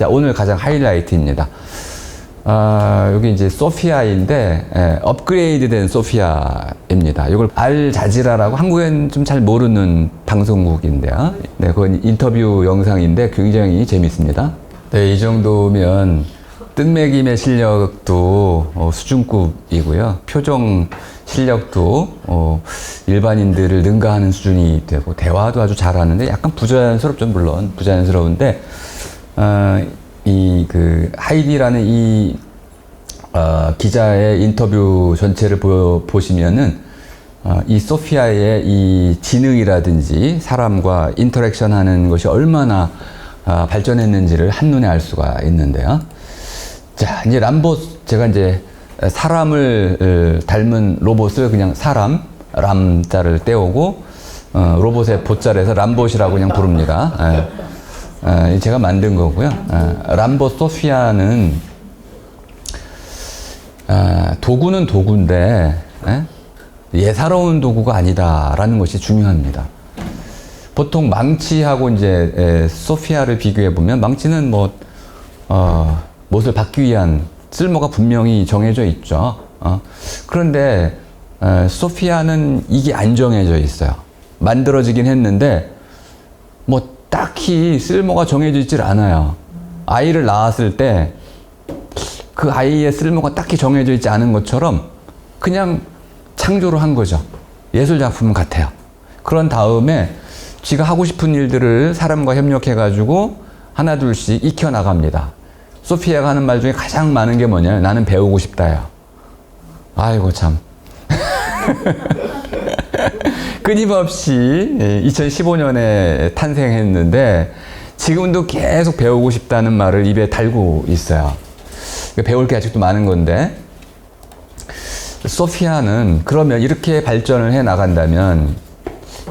자, 오늘 가장 하이라이트입니다. 여기 이제 소피아인데, 업그레이드 된 소피아입니다. 이걸 알자지라라고 한국엔 좀 잘 모르는 방송국인데요. 네, 그건 인터뷰 영상인데 굉장히 재밌습니다. 네, 이 정도면 뜻매김의 실력도 수준급이고요. 표정 실력도 일반인들을 능가하는 수준이 되고, 대화도 아주 잘하는데 약간 부자연스럽죠. 물론 부자연스러운데 하이디라는 이 기자의 인터뷰 전체를 보시면은 이 소피아의 이 지능이라든지 사람과 인터랙션 하는 것이 얼마나 발전했는지를 한눈에 알 수가 있는데요. 자, 이제 제가 이제 사람을 닮은 로봇을 그냥 사람, 람자를 떼오고, 로봇의 보자에서 람봇이라고 그냥 부릅니다. 제가 만든 거고요. 람봇 소피아는, 도구는 도구인데, 예사로운 도구가 아니다라는 것이 중요합니다. 보통 망치하고 이제 소피아를 비교해 보면, 망치는 못을 받기 위한 쓸모가 분명히 정해져 있죠. 그런데 소피아는 이게 안 정해져 있어요. 만들어지긴 했는데 딱히 쓸모가 정해져 있질 않아요. 아이를 낳았을 때 그 아이의 쓸모가 딱히 정해져 있지 않은 것처럼 그냥 창조를 한 거죠. 예술작품 같아요. 그런 다음에 지가 하고 싶은 일들을 사람과 협력해가지고 하나 둘씩 익혀나갑니다. 소피아가 하는 말 중에 가장 많은 게 뭐냐면 나는 배우고 싶다요. 아이고 참. 끊임없이 2015년에 탄생했는데 지금도 계속 배우고 싶다는 말을 입에 달고 있어요. 배울 게 아직도 많은 건데, 소피아는 그러면 이렇게 발전을 해 나간다면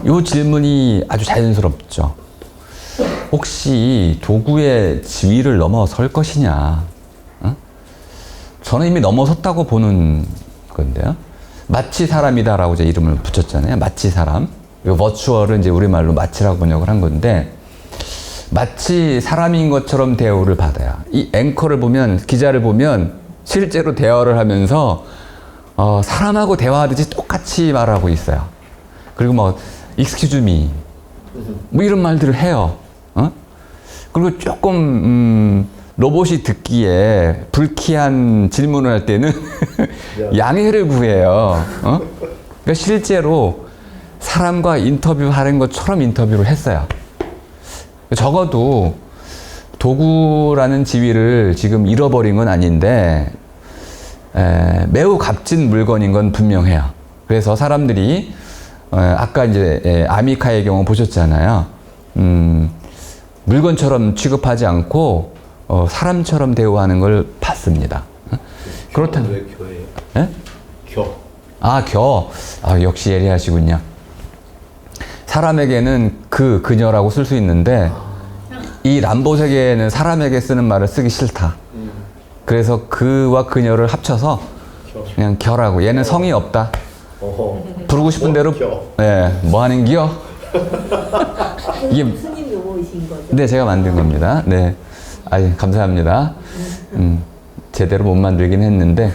이 질문이 아주 자연스럽죠. 혹시 도구의 지위를 넘어설 것이냐? 저는 이미 넘어섰다고 보는 건데요. 마치 사람이다라고 제 이름을 붙였잖아요. 마치 사람. 버추얼은 이제 우리말로 마치라고 번역을 한 건데, 마치 사람인 것처럼 대우를 받아요. 이 앵커를 보면, 기자를 보면 실제로 대화를 하면서 사람하고 대화하듯이 똑같이 말하고 있어요. 그리고 excuse me 이런 말들을 해요. 그리고 조금 로봇이 듣기에 불쾌한 질문을 할 때는 양해를 구해요. 그러니까 실제로 사람과 인터뷰하는 것처럼 인터뷰를 했어요. 적어도 도구라는 지위를 지금 잃어버린 건 아닌데 매우 값진 물건인 건 분명해요. 그래서 사람들이 아까 이제 아미카의 경우 보셨잖아요. 물건처럼 취급하지 않고 사람처럼 대우하는 걸 봤습니다. 그렇다면 왜 겨예요? 예? 겨. 역시 예리하시군요. 사람에게는 그녀라고 쓸 수 있는데 이 람봇에게는 사람에게 쓰는 말을 쓰기 싫다. 그래서 그와 그녀를 합쳐서 그냥 겨라고. 얘는 성이 없다. 부르고 싶은 대로 뭐 하는 기요? 이게 무슨 요거이신 거죠? 네, 제가 만든 겁니다. 네, 감사합니다. 제대로 못 만들긴 했는데.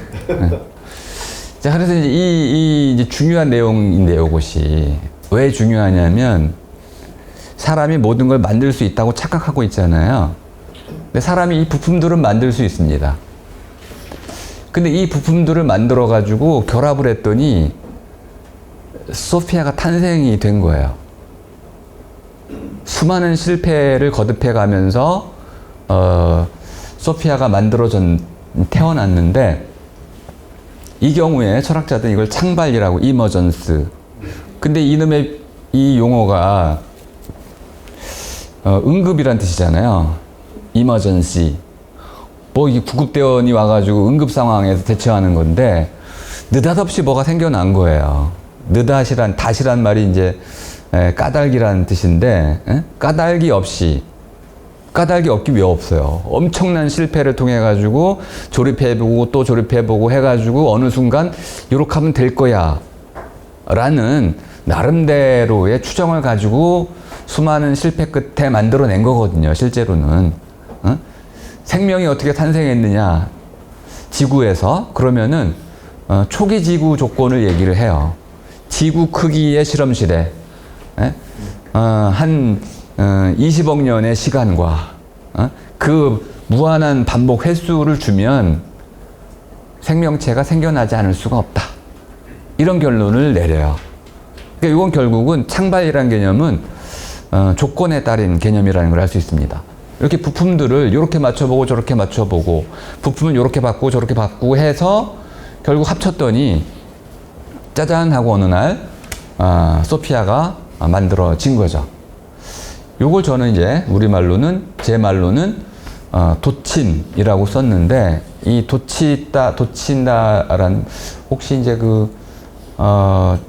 자, 그래서 이제 이제 중요한 내용인데 이것이 왜 중요하냐면 사람이 모든 걸 만들 수 있다고 착각하고 있잖아요. 근데 사람이 이 부품들은 만들 수 있습니다. 근데 이 부품들을 만들어 가지고 결합을 했더니 소피아가 탄생이 된 거예요. 수많은 실패를 거듭해 가면서 소피아가 태어났는데 이 경우에 철학자들은 이걸 창발이라고, 이머전스. 근데 이놈의 이 용어가 응급이란 뜻이잖아요. 이머전시. 이 구급대원이 와가지고 응급 상황에서 대처하는 건데 느닷없이 뭐가 생겨난 거예요. 다시란 말이 이제 까닭이라는 뜻인데, 까닭이 없기 왜 없어요? 엄청난 실패를 통해 가지고 조립해보고 또 조립해보고 해가지고 어느 순간 이렇게 하면 될 거야 라는 나름대로의 추정을 가지고 수많은 실패 끝에 만들어낸 거거든요, 실제로는. 생명이 어떻게 탄생했느냐, 지구에서. 그러면은 초기 지구 조건을 얘기를 해요. 지구 크기의 실험실에 한 20억 년의 시간과 그 무한한 반복 횟수를 주면 생명체가 생겨나지 않을 수가 없다. 이런 결론을 내려요. 그러니까 이건 결국은 창발이라는 개념은 조건에 따른 개념이라는 걸 알 수 있습니다. 이렇게 부품들을 이렇게 맞춰보고 저렇게 맞춰보고 부품을 이렇게 바꾸고 저렇게 바꾸고 해서 결국 합쳤더니 짜잔 하고 어느 날 소피아가 만들어진 거죠. 요걸 저는 이제 우리말로는, 제 말로는 도친이라고 썼는데, 이 도친다라는, 혹시 이제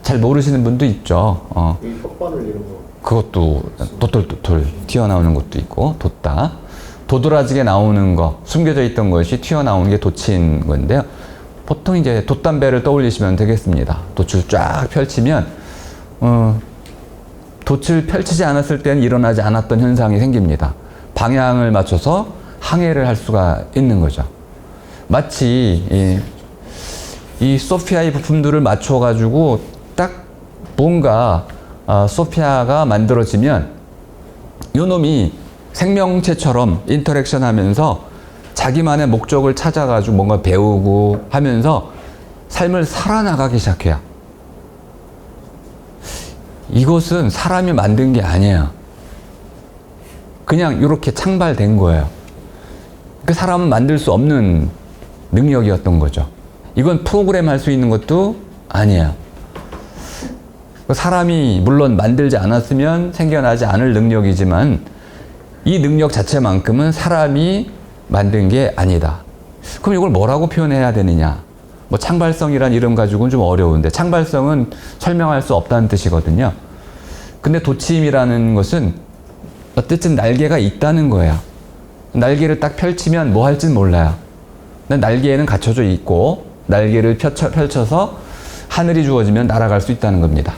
잘 모르시는 분도 있죠. 이 혓바늘 이런 거. 그것도 도돌도돌 튀어나오는 것도 있고, 돋다. 도드라지게 나오는 거, 숨겨져 있던 것이 튀어나오는 게 돋친 건데요. 보통 이제 돛담배를 떠올리시면 되겠습니다. 돛을 쫙 펼치면, 돛을 펼치지 않았을 때는 일어나지 않았던 현상이 생깁니다. 방향을 맞춰서 항해를 할 수가 있는 거죠. 마치 이 소피아의 부품들을 맞춰가지고 딱 뭔가 소피아가 만들어지면 요놈이 생명체처럼 인터랙션 하면서 자기만의 목적을 찾아가지고 뭔가 배우고 하면서 삶을 살아나가기 시작해요. 이것은 사람이 만든 게 아니에요. 그냥 이렇게 창발된 거예요. 그 사람은 만들 수 없는 능력이었던 거죠. 이건 프로그램 할 수 있는 것도 아니에요. 사람이 물론 만들지 않았으면 생겨나지 않을 능력이지만 이 능력 자체만큼은 사람이 만든 게 아니다. 그럼 이걸 뭐라고 표현해야 되느냐? 뭐 창발성이란 이름 가지고는 좀 어려운데, 창발성은 설명할 수 없다는 뜻이거든요. 근데 도침이라는 것은 어쨌든 날개가 있다는 거예요. 날개를 딱 펼치면 뭐 할진 몰라요. 근데 날개에는 갖춰져 있고 날개를 펼쳐서 하늘이 주어지면 날아갈 수 있다는 겁니다.